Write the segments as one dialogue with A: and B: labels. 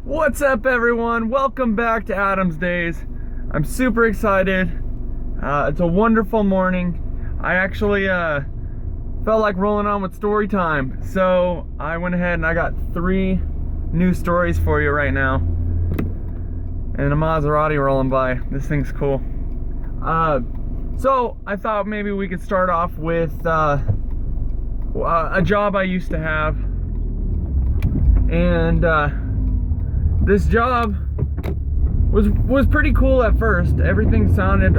A: What's up, everyone? Welcome back to Adam's Days. I'm super excited. It's a wonderful morning. I actually felt like rolling on with story time, so I went ahead and I got 3 new stories for you right now. And a Maserati rolling by. This thing's cool. So I thought maybe we could start off with a job I used to have, and this job was pretty cool at first. Everything sounded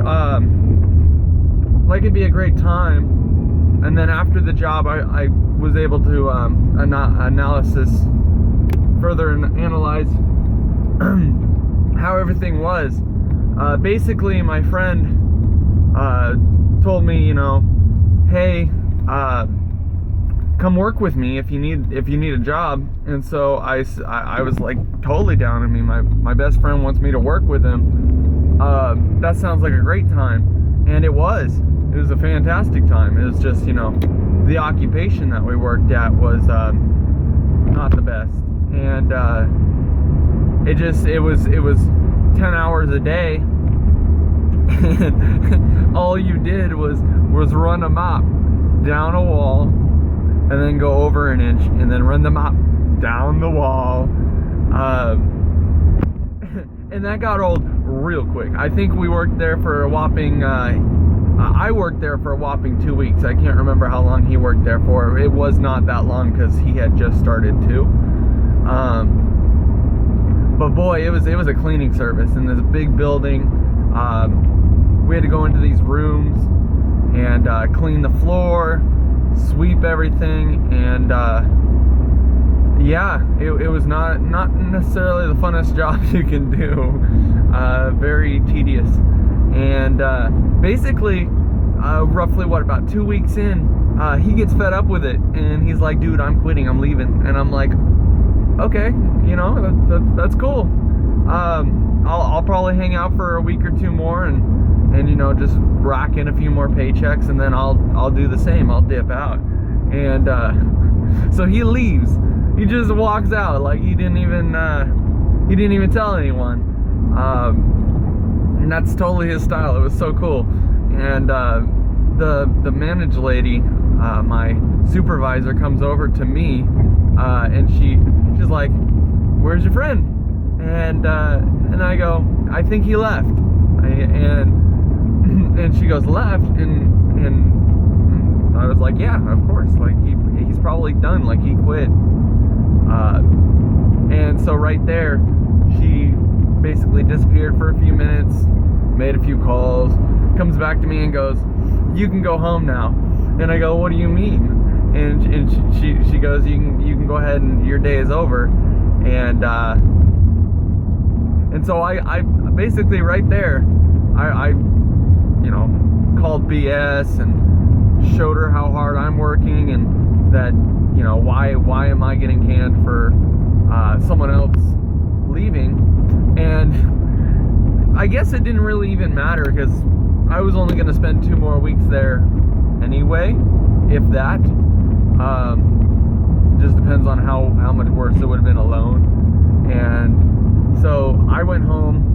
A: like it'd be a great time, and then after the job, I was able to further analyze how everything was. Basically, my friend told me, hey, come work with me if you need a job. And so I was like totally down. I mean, my best friend wants me to work with him. That sounds like a great time, and it was a fantastic time. It was just, the occupation that we worked at was not the best, and it was 10 hours a day. And all you did was run a mop down a wall, and then go over an inch, and then run the mop down the wall. And that got old real quick. I think we worked there for a whopping, I worked there for a whopping 2 weeks. I can't remember how long he worked there for. It was not that long because he had just started too. But boy, it was a cleaning service in this big building. We had to go into these rooms and clean the floor, sweep everything, and it was not necessarily the funnest job you can do. Very tedious. And basically, roughly about 2 weeks in, he gets fed up with it, and he's like, dude, I'm quitting, I'm leaving. And I'm like, okay, that's cool. I'll probably hang out for a week or 2 more and just rack in a few more paychecks, and then I'll do the same. I'll dip out. And so he leaves. He just walks out like he didn't even tell anyone. And that's totally his style. It was so cool. And the manage lady, my supervisor, comes over to me, and she's like, "Where's your friend?" And I go, "I think he left." And she goes, "Left?" And I was like, "Yeah, of course. Like he's probably done. Like he quit." And so right there, she basically disappeared for a few minutes, made a few calls, comes back to me and goes, "You can go home now." And I go, "What do you mean?" And she goes, "You can go ahead and your day is over." And so I basically right there, I called BS and showed her how hard I'm working, and that, why am I getting canned for someone else leaving. And I guess it didn't really even matter, because I was only going to spend 2 more weeks there anyway, if that. Just depends on how much worse it would have been alone. And so I went home,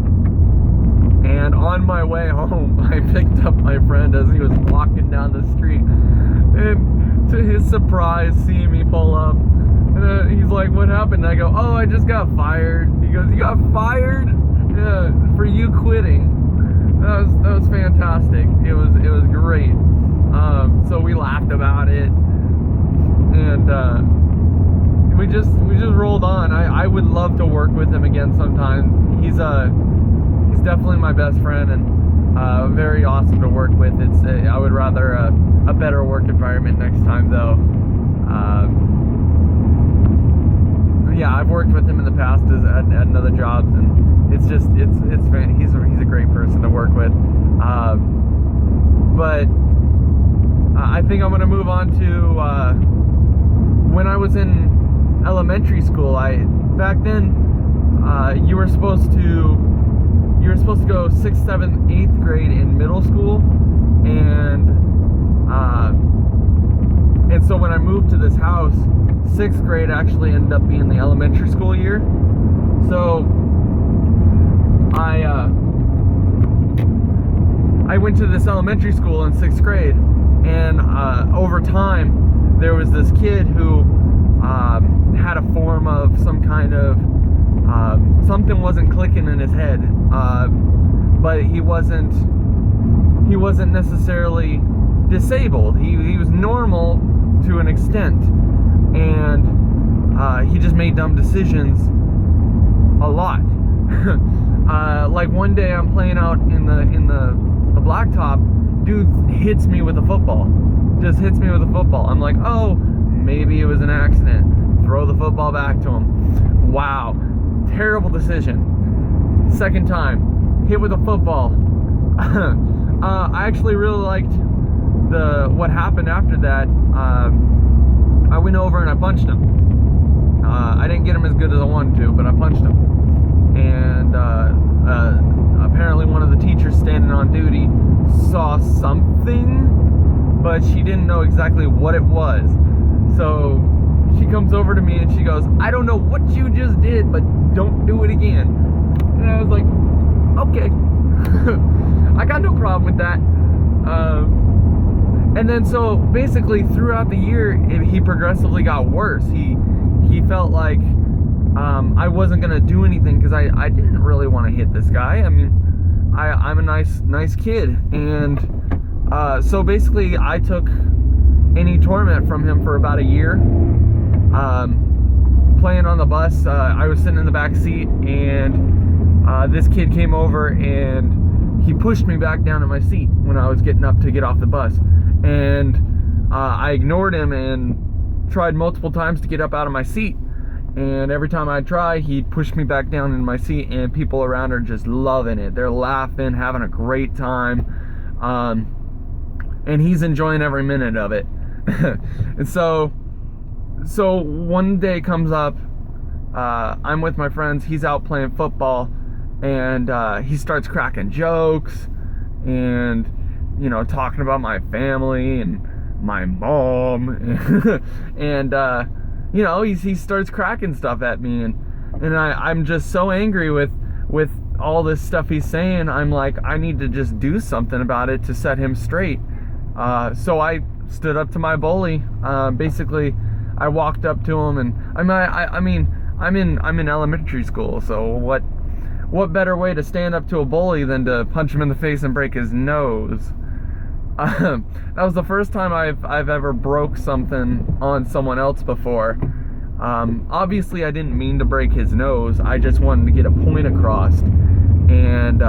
A: and on my way home, I picked up my friend as he was walking down the street, and to his surprise, seeing me pull up, and he's like, "What happened?" And I go, "Oh, I just got fired." He goes, "You got fired?" "Yeah, for you quitting." That was fantastic. It was great. So we laughed about it, and we just rolled on. I would love to work with him again sometime. He's definitely my best friend, and very awesome to work with. I would rather a better work environment next time, though. Yeah, I've worked with him in the past at other jobs, and it's he's a great person to work with. But I think I'm gonna move on to when I was in elementary school. Back then, you were supposed to go 6th, 7th, 8th grade in middle school, and so when I moved to this house, 6th grade actually ended up being the elementary school year. So I went to this elementary school in 6th grade, and over time there was this kid who had a form of some kind of something wasn't clicking in his head, but he wasn't necessarily disabled. He was normal to an extent, and he just made dumb decisions a lot. Like one day I'm playing out in the blacktop, dude hits me with a football. Just hits me with a football. I'm like, oh, maybe it was an accident. Throw the football back to him. Wow, terrible decision. Second time, hit with a football. I actually really liked what happened after that. I went over and I punched him. I didn't get him as good as I wanted to, but I punched him. And apparently one of the teachers standing on duty saw something, but she didn't know exactly what it was. So she comes over to me and she goes, I don't know what you just did, but don't do it again. And I was like, okay. I got no problem with that. And then so basically throughout the year, he progressively got worse. He felt like I wasn't gonna do anything because I didn't really want to hit this guy. I mean, I'm a nice kid, and so basically I took any torment from him for about a year. Playing on the bus, I was sitting in the back seat, and this kid came over and he pushed me back down in my seat when I was getting up to get off the bus, and I ignored him and tried multiple times to get up out of my seat. And every time I'd try, he'd push me back down in my seat, and people around are just loving it. They're laughing, having a great time. And he's enjoying every minute of it. And so one day comes up, I'm with my friends, he's out playing football, and he starts cracking jokes and, you know, talking about my family and my mom. And you know, he starts cracking stuff at me, and I'm just so angry with all this stuff he's saying. I'm like, I need to just do something about it to set him straight. So I stood up to my bully. Basically, I walked up to him, and I mean, I'm in elementary school, so what better way to stand up to a bully than to punch him in the face and break his nose? That was the first time I've ever broke something on someone else before. Obviously I didn't mean to break his nose. I just wanted to get a point across. And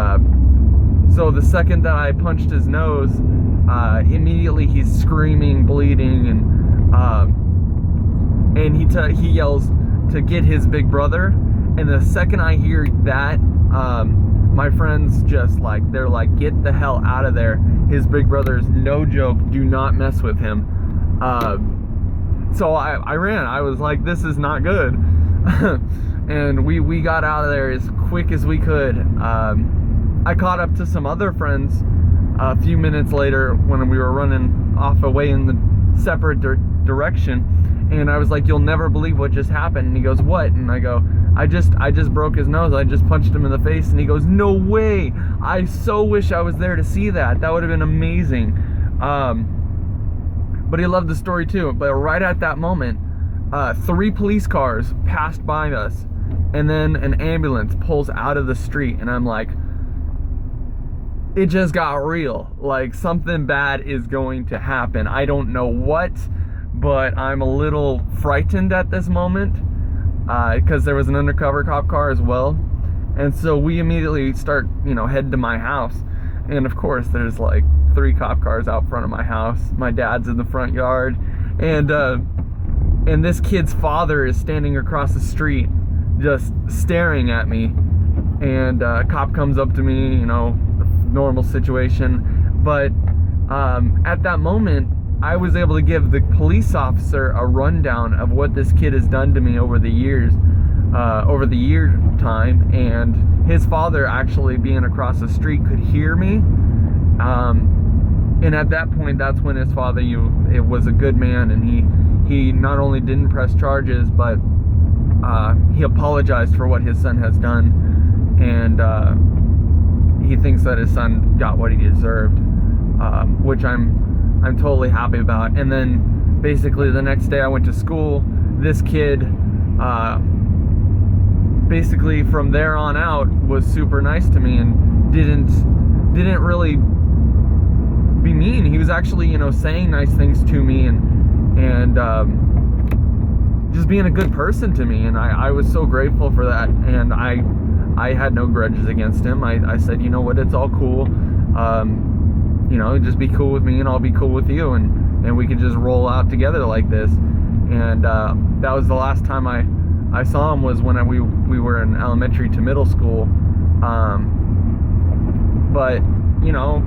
A: so the second that I punched his nose, immediately he's screaming, bleeding, and he yells to get his big brother. And the second I hear that, my friends just they're like, get the hell out of there. His big brother's no joke. Do not mess with him. So I ran. I was like, this is not good. And we got out of there as quick as we could. I caught up to some other friends a few minutes later when we were running off away in the separate direction. And I was like, you'll never believe what just happened. And he goes, what? And I go, I just broke his nose. I just punched him in the face. And he goes, no way. I so wish I was there to see that. That would have been amazing. But he loved the story too. But right at that moment, 3 police cars passed by us, and then an ambulance pulls out of the street, and I'm like, it just got real. Like, something bad is going to happen. I don't know what, but I'm a little frightened at this moment, because there was an undercover cop car as well. And so we immediately start, heading to my house. And of course, there's like 3 cop cars out front of my house. My dad's in the front yard, and this kid's father is standing across the street, just staring at me. And a cop comes up to me, normal situation. But at that moment, I was able to give the police officer a rundown of what this kid has done to me over the years, over the year time. And his father, actually being across the street, could hear me. And at that point, that's when his father, it was a good man, and he not only didn't press charges, but he apologized for what his son has done, and he thinks that his son got what he deserved, which I'm totally happy about. And then basically the next day I went to school. This kid, basically from there on out, was super nice to me and didn't really be mean. He was actually, you know, saying nice things to me and just being a good person to me, and I was so grateful for that. And I had no grudges against him. I said, you know what, it's all cool. You know, just be cool with me and I'll be cool with you, and we could just roll out together like this. And that was the last time I saw him, was when we were in elementary to middle school. But you know,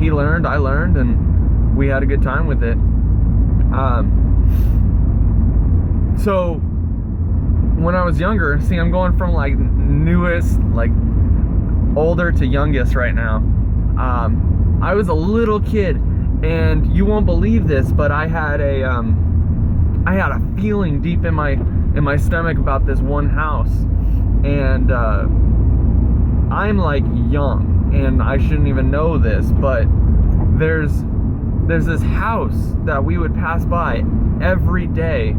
A: he learned, I learned, and we had a good time with it. So when I was younger, see, I'm going from like newest, like older to youngest right now. I was a little kid, and you won't believe this, but I had a feeling deep in my stomach about this one house. And I'm like young, and I shouldn't even know this, but there's this house that we would pass by every day,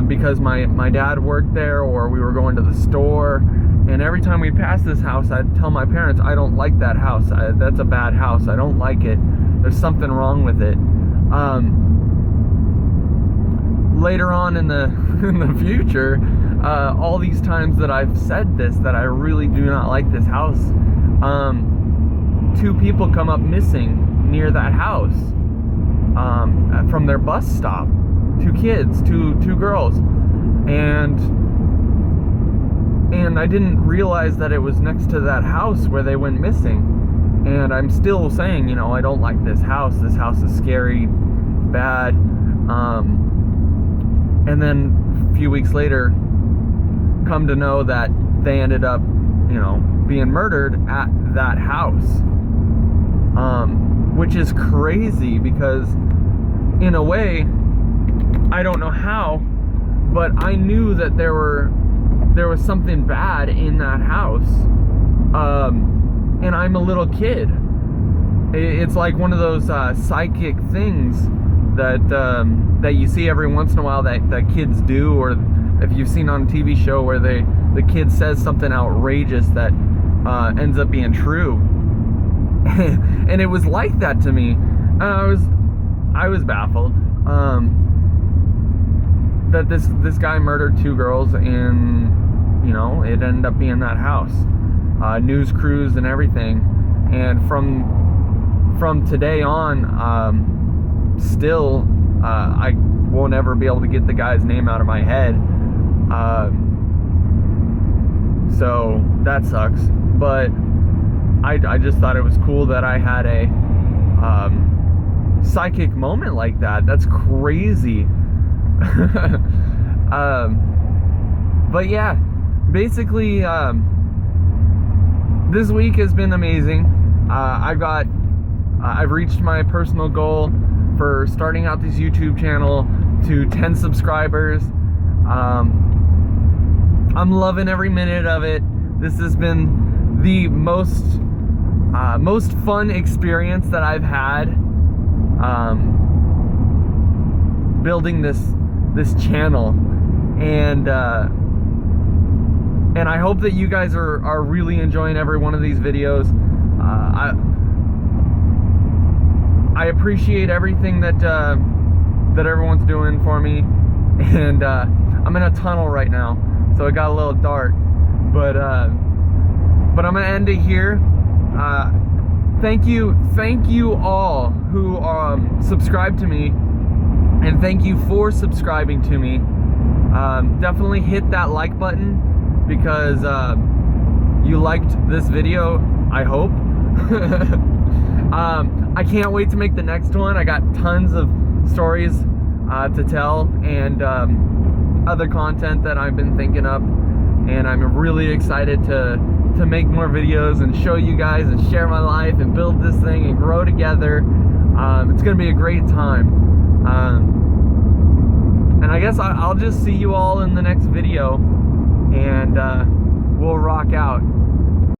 A: because my dad worked there, or we were going to the store. And every time we passed this house, I'd tell my parents, I don't like that house. That's a bad house. I don't like it. There's something wrong with it. Later on in the future, all these times that I've said this, that I really do not like this house, 2 people come up missing near that house, from their bus stop. 2 kids, two girls, and I didn't realize that it was next to that house where they went missing. And I'm still saying, you know, I don't like this house. This house is scary, bad. And then a few weeks later, come to know that they ended up, you know, being murdered at that house. Which is crazy, because in a way, I don't know how, but I knew that there was something bad in that house. And I'm a little kid. It's like one of those psychic things that you see every once in a while that kids do, or if you've seen on a TV show where the kid says something outrageous that ends up being true. And it was like that to me. I was baffled that this guy murdered 2 girls, and you know, it ended up being that house. News crews and everything. And from today on, still I won't ever be able to get the guy's name out of my head. So that sucks. But I just thought it was cool that I had a psychic moment like that. That's crazy. But yeah, basically, this week has been amazing. I've reached my personal goal for starting out this YouTube channel to 10 subscribers. I'm loving every minute of it. This has been the most fun experience that I've had, building this channel, and I hope that you guys are really enjoying every one of these videos. I appreciate everything that everyone's doing for me, and I'm in a tunnel right now, so it got a little dark, but I'm gonna end it here. Thank you all who subscribe to me, and thank you for subscribing to me. Definitely hit that like button, because you liked this video, I hope. I can't wait to make the next one. I got tons of stories to tell, and other content that I've been thinking of, and I'm really excited to make more videos and show you guys and share my life and build this thing and grow together. It's gonna be a great time. And I guess I'll just see you all in the next video, and we'll rock out.